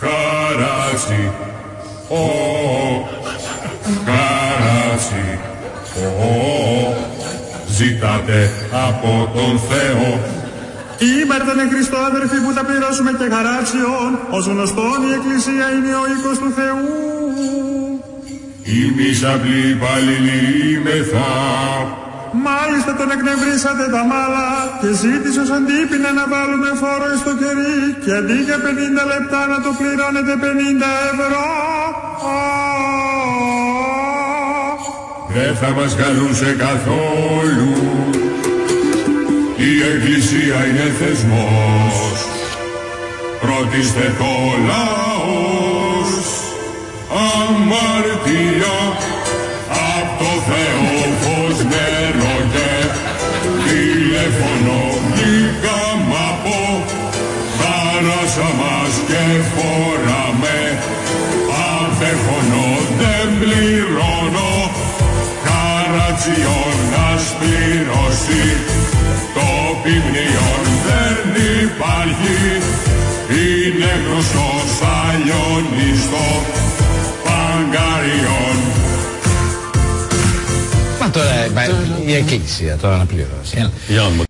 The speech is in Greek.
Χαράτσι, χαράτσι, ζητάτε από τον Θεό. Ήμαρτον Χριστό αδερφοί που θα πληρώσουμε και χαράτσιον, ως γνωστόν η Εκκλησία είναι ο οίκος του Θεού. Εμείς απλοί υπάλληλοι είμεθα. Μάλιστα τον εκνευρίσατε τα μάλα και ζήτησε ως αντίπεινα να βάλουμε φόρο στο κερί και αντί για 50 λεπτά να το πληρώνετε 50 ευρώ. Δεν θα μας καλούσε καθόλου. Η Εκκλησία είναι θεσμός, ρωτήστε το λαός. Αμαρτία απ' το Θεό φως νερό και τηλέφωνο βγήκαμε από θάλασσα μας και φοράμε. Αν τεχονό δεν πληρώνω, χαρατσιόν να σπληρώσει. Το ποιμνιόν δεν υπάρχει, είναι γνωστός αλλιώνει στο Παγκαριόν. Μα τώρα η Εκκλησία τώρα να πληρώσει.